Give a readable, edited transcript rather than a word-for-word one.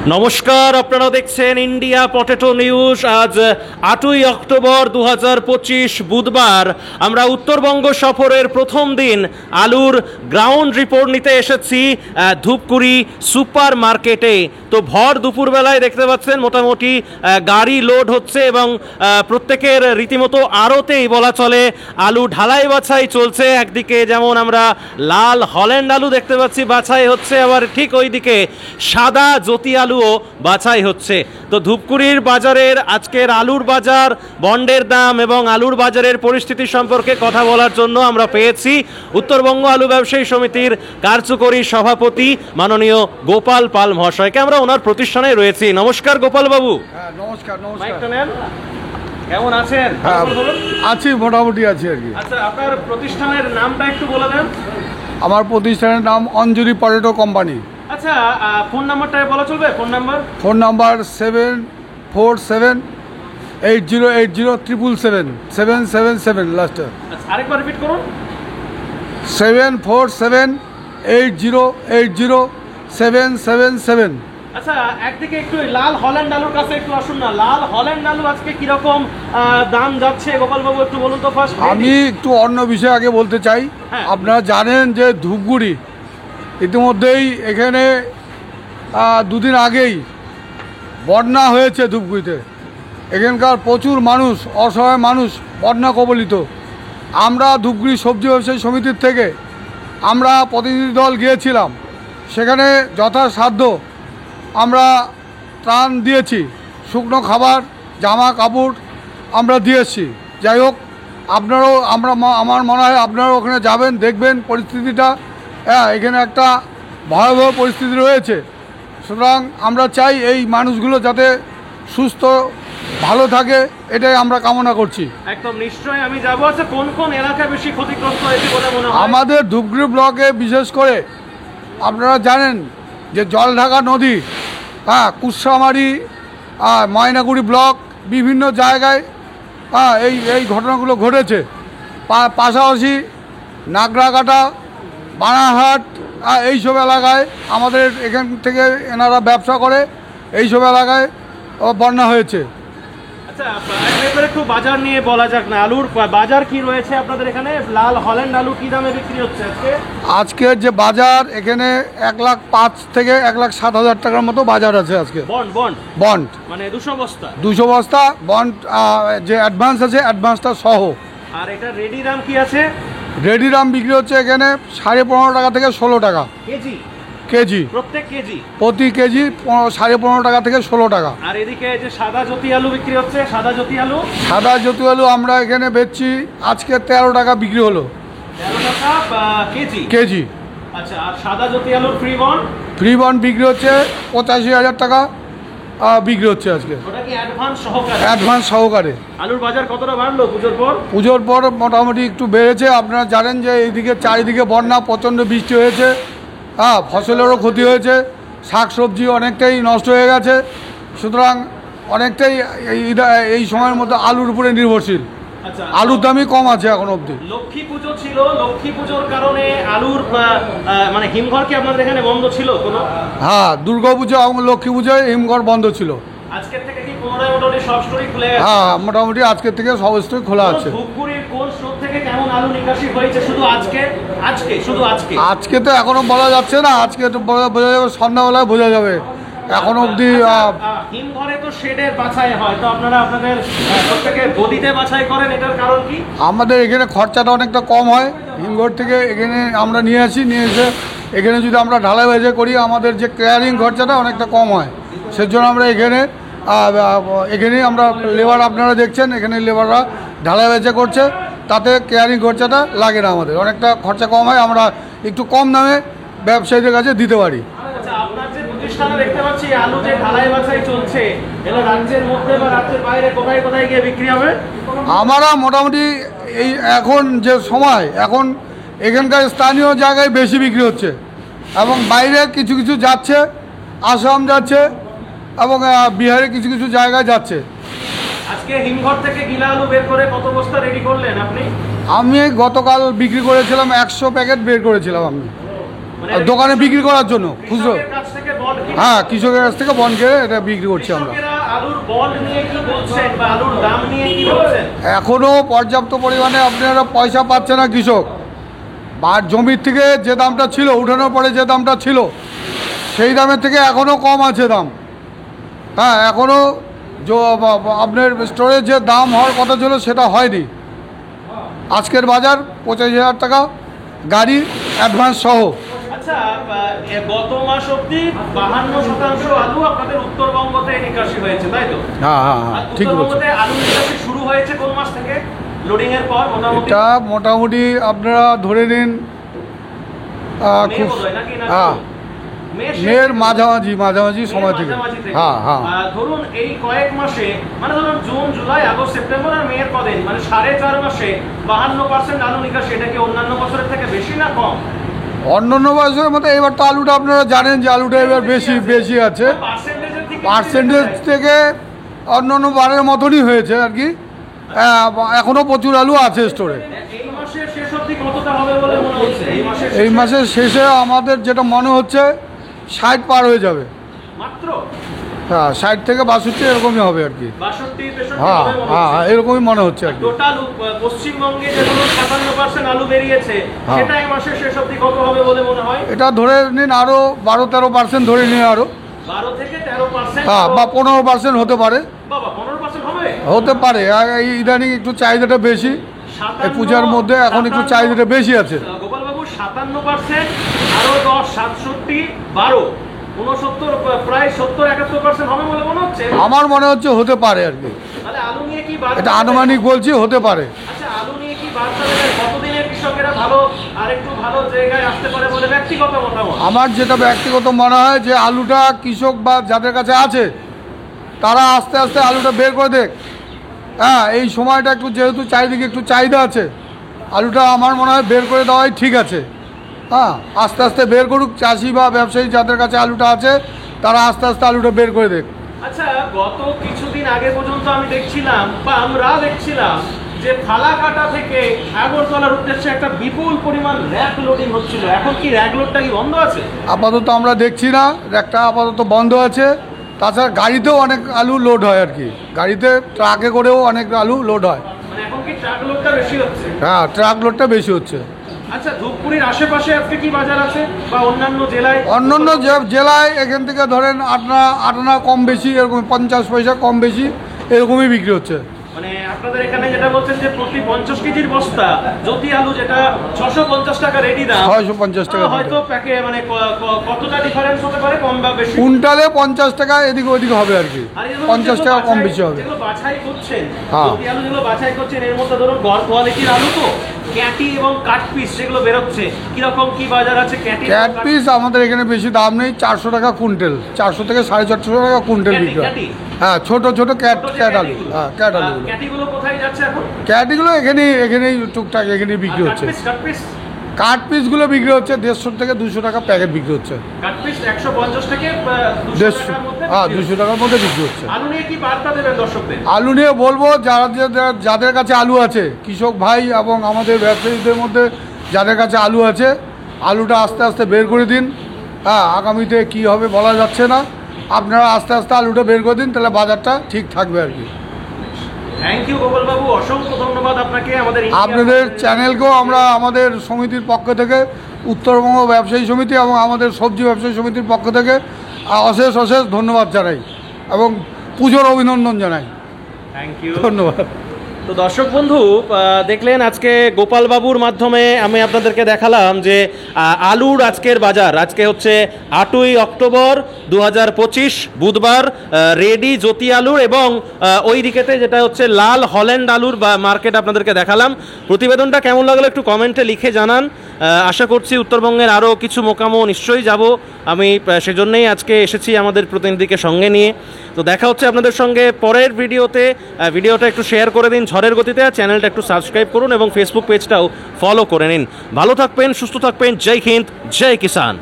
নমস্কার, আপনারা দেখছেন ইন্ডিয়া পটেটো নিউজ। আজ 8ই অক্টোবর 2025 বুধবার। আমরা উত্তরবঙ্গ সফরের প্রথম দিন আলুর গ্রাউন্ড রিপোর্ট নিতে এসেছি ধূপগুড়ি সুপার মার্কেটে। তো ভর দুপুরবেলায় দেখতে পাচ্ছেন মোটামুটি গাড়ি লোড হচ্ছে এবং প্রত্যেকের রীতিমতো আড়তেই বলা চলে আলু ঢালাই বাছাই চলছে। একদিকে যেমন আমরা লাল হল্যান্ড আলু দেখতে পাচ্ছি বাছাই হচ্ছে, আবার ঠিক ওইদিকে সাদা জ্যোতি আলুও বাছাই হচ্ছে। তো ধূপগুড়ির বাজারের আজকের আলুর বাজার, বন্ডের দাম এবং আলুর বাজারের পরিস্থিতি সম্পর্কে কথা বলার জন্য আমরা পেয়েছি উত্তরবঙ্গ আলু ব্যবসায়ী সমিতির কার্যকরী সভাপতি মাননীয় গোপাল পাল মহাশয়কে। আমরা ওনার প্রতিষ্ঠানে রয়েছি। নমস্কার গোপাল বাবু। নমস্কার। কেমন আছেন? আছি, মোটামুটি আছি আর কি। আচ্ছা, আপনার প্রতিষ্ঠানের নামটা একটু বলে দেন। আমার প্রতিষ্ঠানের নাম অঞ্জলি পটেটো কোম্পানি। আচ্ছা, ফোন নাম্বারটা বলা চলবে? ফোন নাম্বার 7478080777 লাস্টে। আরেকবার রিপিট করুন। 7478080777। আচ্ছা, একদিকে একটু লাল হল্যান্ড আলুর কাছে একটু আসুন না। লাল হল্যান্ড আলু আজকে কিরকম দাম যাচ্ছে গোপাল বাবু একটু বলুন তো ফার্স্ট। আমি একটু অন্য বিষয়ে আগে বলতে চাই। আপনারা জানেন যে ধূপগুড়ি ইতিমধ্যেই এখানে দুদিন আগেই বন্যা হয়েছে ধূপগুড়িতে। এখানকার প্রচুর মানুষ, অসহায় মানুষ বন্যা কবলিত। আমরা ধূপগুড়ি সবজি ব্যবসায়ী সমিতির থেকে আমরা প্রতিনিধি দল গিয়েছিলাম, সেখানে যথাসাধ্য আমরা ত্রাণ দিয়েছি, শুকনো খাবার, জামা কাপড় আমরা দিয়েছি। যাই হোক, আপনারাও আমার মনে হয় আপনারাও ওখানে যাবেন, দেখবেন পরিস্থিতিটা। এখানে একটা ভয়াবহ পরিস্থিতি রয়েছে। সুতরাং আমরা চাই এই মানুষগুলো যাতে সুস্থ ভালো থাকে, এটাই আমরা কামনা করছি। একদম নিশ্চয়ই আমি যাবো। আচ্ছা, কোন কোন এলাকা বেশি ক্ষতিগ্রস্ত হয়েছে বলে মনে হয়? আমাদের ধূপগুড়ি ব্লকে বিশেষ করে আপনারা জানেন যে জলঢাকা নদী, কুশামারি, ময়নাগুড়ি ব্লক, বিভিন্ন জায়গায় এই ঘটনাগুলো ঘটেছে। পাশাপাশি নাগরাকাটা, বানারহাট, এইসব এলাকায় আমাদের এখান থেকে এনারা ব্যবসা করে, এইসব এলাকায় বন্যা হয়েছে। আচ্ছা, এবার একটু বাজার নিয়ে বলা যাক না। আলুর বাজার কি রয়েছে আপনাদের এখানে? লাল হল্যান্ড আলু কি দামে বিক্রি হচ্ছে আজকে? আজকের যে বাজার এখানে 1,05,000 থেকে 1,07,000 টাকার মতো বাজার আছে আজকে। বন্ড মানে 200 বস্তা 200 বস্তা বন্ড, যে অ্যাডভান্স আছে অ্যাডভান্সটা সহ। আর এটা রেডি দাম কি আছে? রেডি দাম বিক্রি হচ্ছে এখানে 15.5 টাকা থেকে 16 টাকা কেজি। প্রত্যেক কেজি? প্রতি কেজি 15.5 টাকা থেকে 16 টাকা। আর এদিকে যে সাদা জ্যোতি আলু বিক্রি হচ্ছে, সাদা জ্যোতি আলু আমরা এখানে বেচছি আজকে 13 টাকা বিক্রি হলো। 13 টাকা কেজি। আচ্ছা, আর সাদা জ্যোতি আলুর ফ্রি বন্ড বিক্রি হচ্ছে 85,000 টাকা বিক্রি হচ্ছে আজকে। ওটা কি অ্যাডভান্স সহকারে। আলুর বাজার কতটা বাড়লো পুজোর পর? মোটামুটি একটু বেড়েছে। আপনারা জানেন যে এইদিকে চারিদিকে বন্যা, প্রচণ্ড বৃষ্টি হয়েছে, ফসলেরও ক্ষতি হয়েছে, শাকসবজি অনেকটাই নষ্ট হয়ে গেছে। সুতরাং অনেকটাই এই সময়ের মধ্যে আলুর উপরে নির্ভরশীল। আচ্ছা, আলুর দামই কম আছে এখন অবধি। লক্ষ্মী পুজো ছিল, লক্ষ্মী পুজোর কারণে আলুর মানে হিমঘর কি আপনাদের এখানে বন্ধ ছিল কোনো? দুর্গা পুজো এবং লক্ষ্মী পুজোয় হিমঘর বন্ধ ছিল। আজকের থেকে কি মোটামুটি সব স্টোরই খুলে গেছে? মোটামুটি আজকের থেকে সব স্টোর খোলা আছে। ধূপগুড়ির কোন স্টোর থেকে কেমন আলু নিকাশি হয়েছে শুধু আজকে তো এখনো বলা যাচ্ছে না। আজকে তো বোঝা যাবে, সন্ধ্যাবেলায় বোঝা যাবে। এখন অবধি হিমঘরে তো শেডের বাছাই হয়, তো আপনারা আপনাদের প্রত্যেকে গদিতে বাছাই করেন, এটার কারণ কি? আমাদের এখানে খরচাটা অনেকটা কম হয়। হিমঘর থেকে এখানে আমরা নিয়ে এসে এখানে যদি আমরা ঢালাই বাছাই করি, আমাদের যে ক্লিয়ারিং খরচাটা অনেকটা কম হয়। সেজন্য আমরা এখানেই আমরা লেবার, আপনারা দেখছেন এখানে লেবাররা ঢালাই বাছাই করছে, তাতে ক্লিয়ারিং খরচাটা লাগে না, আমাদের অনেকটা খরচা কম হয়। আমরা একটু কম দামে ব্যবসায়ীদের কাছে দিতে পারি। দেখতে পাচ্ছি আলু যে ঢালাই বাছাই চলছে, এটা রাজ্যের মধ্যে বা রাজ্যের বাইরে কোথায় কোথায় গিয়ে বিক্রি হবে? আমরা মোটামুটি এই এখন যে সময়, এখন এখানকার স্থানীয় জায়গায় বেশি বিক্রি হচ্ছে এবং বাইরে কিছু কিছু যাচ্ছে, আসাম যাচ্ছে এবং বিহারে কিছু কিছু জায়গায় যাচ্ছে। আজকে হিমঘর থেকে গিলা আলু বের করে কত বস্তা রেডি করলেন আপনি? আমি গতকাল বিক্রি করেছিলাম 100 প্যাকেট বের করেছিলাম আমি দোকানে বিক্রি করার জন্য খুচরো। বন্ড হ্যাঁ, কৃষকের কাছ থেকে বন্ড কেড়ে এটা বিক্রি করছি আমরা। কৃষকেরা আলুর বন্ড নিয়ে কি বলছেন বা আলুর দাম নিয়ে কি বলছেন? এখনো পর্যাপ্ত পরিমাণে আপনারা পয়সা পাচ্ছে না কৃষক, বা জমির থেকে যে দামটা ছিল, উঠানোর পরে যে দামটা ছিল সেই দামের থেকে এখনও কম আছে দাম। হ্যাঁ, এখনও আপনার স্টোরে যে দাম হওয়ার কথা ছিল সেটা হয়নি। আজকের বাজার 25,000 টাকা গাড়ি অ্যাডভান্স সহ। আচ্ছা, গত মাস অবধি 52% আলু আপনাদের উত্তরবঙ্গতে নিকাশি হয়েছে, তাই তো? হ্যাঁ হ্যাঁ হ্যাঁ, ঠিক বলছেন। উত্তরবঙ্গতে আলু নিকাশি শুরু হয়েছে কোন মাস থেকে? লোডিং এর পর মোটামুটি এটা মোটামুটি আপনারা ধরে নিন খুব হ্যাঁ মেয়ের মাঝামাঝি সময় থেকে। হ্যাঁ হ্যাঁ, ধরুন এই কয়েক মাসে, মানে ধরুন জুন, জুলাই, আগস্ট, সেপ্টেম্বর আর মেয়ের কদিন, মানে 4.5 মাসে 52% আলু নিকাশি, এটা কি অন্যান্য বছরের থেকে বেশি না কম? অন্যান্য বছরের মতো এবার তো আলুটা আপনারা জানেন যে আলুটা এবার বেশি আছে। পার্সেন্টেজ থেকে অন্যান্য বারের মতনই হয়েছে আর কি। এখনো প্রচুর আলু আছে স্টোরে। এই মাসের শেষে আমাদের যেটা মনে হচ্ছে 60 পার হয়ে যাবে মাত্র। হ্যাঁ, 60 থেকে 62 এরকমই হবে আর কি। 62-63 হ্যাঁ হ্যাঁ, এরকমই মনে হচ্ছে আর কি। টোটাল পশ্চিমবঙ্গে যে 57% আলু বেরিয়েছে, সেটা এই মাসের শেষ অবধি কত হবে বলে মনে হয়? এটা ধরে নিন আরো 12-13% ধরে নিন, আরো 12 থেকে 13%। হ্যাঁ, বা 15% হতে পারে। বাবা, 15% হবে? হতে পারে। এই ইদানিং একটু চাহিদাটা বেশি, এই পূজার মধ্যে এখন একটু চাহিদাটা বেশি আছে। গোপাল বাবু, 57%, আরো 10, 67, 12, 69, প্রায় 70-71% হবে বলে মনে হচ্ছে। আমার মনে হচ্ছে হতে পারে আর কি। তাহলে আলু নিয়ে কি বার্তা? এটা আনুমানিক বলছি, হতে পারে। আচ্ছা, আলু নিয়ে কি বার্তা দেবেন? কতদিনের কৃষকেরা ভালো আরেকটু ভালো জায়গায় আসতে পারে বলে ব্যক্তিগত মতামত? আমার যেটা ব্যক্তিগত মনে হয় যে আলুটা কৃষক বা যাদের কাছে আছে তারা আস্তে আস্তে আলুটা বের করে দেখ। হ্যাঁ, এই সময়টা একটু যেহেতু চারিদিকে একটু চাহিদা আছে, আলুটা আমার মনে হয় বের করে দেওয়াই ঠিক আছে। হ্যাঁ, আস্তে আস্তে বের করুক চাষি বা ব্যবসায়ী যাদের কাছে আলুটা আছে, তারা আস্তে আস্তে আলুটা বের করে দেখ। আচ্ছা, গত কিছুদিন আগে পর্যন্ত আমি দেখছিলাম বা আমরা দেখছিলাম যে ফালাকাটা থেকে আগরতলার উদ্দেশ্যে একটা বিপুল পরিমাণ র্যাক লোডিং হচ্ছিল। এখন কি র্যাক লোডটা কি বন্ধ আছে? আপাতত আমরা দেখছি না, র্যাকটা আপাতত বন্ধ আছে। তাছাড়া গাড়িতেও অনেক আলু লোড হয় আর কি, গাড়িতে ট্রাকে করেও অনেক আলু লোড হয়। মানে এখন কি ট্রাক লোডটা বেশি হচ্ছে? হ্যাঁ, ট্রাক লোডটা বেশি হচ্ছে। আচ্ছা, ধূপগুড়ির আশেপাশে আজকে কি বাজার আছে বা অন্যান্য জেলায়? অন্যান্য জেলায় এখান থেকে ধরেন আটনা কম বেশি, এরকম 50 পয়সা কম বেশি এরকমই বিক্রি হচ্ছে। মানে আপনাদের এখানে যেটা বলছেন যে প্রতি 50 কেজির বস্তা জ্যোতি আলু, যেটা 650 টাকা রেডি দাম, 650 টাকা হয়তো প্যাকে, মানে কতটা ডিফারেন্স হতে পারে, কম বা বেশি? কুইন্টালে 50 টাকা এদিকে ওদিকে হবে আর কি, 50 টাকা কম বেশি হবে। যেগুলো বাছাই করছেন, হ্যাঁ, জ্যোতি আলু যেগুলো বাছাই করছেন, এর মধ্যে ধরুন গড় কোয়ালিটির আলু তো ক্যাটি এবং কাট পিস যেগুলো বেরোচ্ছে, কিরকম কি বাজার আছে? ক্যাট পিস আমাদের এখানে বেশি দাম নেই, 400 টাকা কুইন্টাল, 400 থেকে 450 টাকা কুইন্টাল বিক্রি হয়। হ্যাঁ, ছোট ক্যাট আলু। হ্যাঁ, ক্যাট আলু। ক্যাটিগুলো কোথায় যাচ্ছে এখন? ক্যাটিগুলো এখানেই টুকটাক এখানেই বিক্রি হচ্ছে। কাট পিসগুলো বিক্রি হচ্ছে 150 থেকে 200 টাকা প্যাকেট বিক্রি হচ্ছে। কাট পিস 150 থেকে 200 টাকার মধ্যে বিক্রি হচ্ছে। আলু নিয়ে কি বার্তা দেবেন দর্শকদের? আলু নিয়ে বলবো যাদের কাছে আলু আছে, কৃষক ভাই এবং আমাদের ব্যবসায়ীদের মধ্যে যাদের কাছে আলু আছে, আলুটা আস্তে আস্তে বের করে দিন। হ্যাঁ, আগামীতে কি হবে বলা যাচ্ছে না, আপনারা আস্তে আস্তে আলুটা বের করে দিন, তাহলে বাজারটা ঠিক থাকবে আর কি। থ্যাংক ইউ গোপাল বাবু, অসংখ্য ধন্যবাদ আপনাকে। আপনাদের চ্যানেলকেও আমরা আমাদের সমিতির পক্ষ থেকে, উত্তরবঙ্গ ব্যবসায়ী সমিতি এবং আমাদের সবজি ব্যবসায়ী সমিতির পক্ষ থেকে অশেষ ধন্যবাদ জানাই এবং পুজোর অভিনন্দন জানাই। থ্যাংক ইউ, ধন্যবাদ। তো দর্শক বন্ধু, দেখলেন আজকে গোপাল বাবুর মাধ্যমে আমি আপনাদেরকে দেখালাম যে আলুর আজকের বাজার। আজকে হচ্ছে 8ই অক্টোবর 2025 বুধবার। রেডি জ্যোতি আলুর এবং ওই দিকেতে যেটা হচ্ছে লাল হল্যান্ড আলুর বা মার্কেট আপনাদেরকে দেখালাম। প্রতিবেদনটা কেমন লাগলো একটু কমেন্টে লিখে জানান। আশা করছি উত্তরবঙ্গের আরও কিছু মোকামো নিশ্চয়ই যাব আমি, সেজন্যই আজকে এসেছি আমাদের প্রতিনিধিকে সঙ্গে নিয়ে। তো দেখা হচ্ছে আপনাদের সঙ্গে পরের ভিডিওতে। ভিডিওটা একটু শেয়ার করে দিন ঝড়ের গতিতে, চ্যানেলটা একটু সাবস্ক্রাইব করুন এবং ফেসবুক পেজটাও ফলো করে নিন। ভালো থাকবেন, সুস্থ থাকবেন। জয় হিন্দ, জয় কিষান।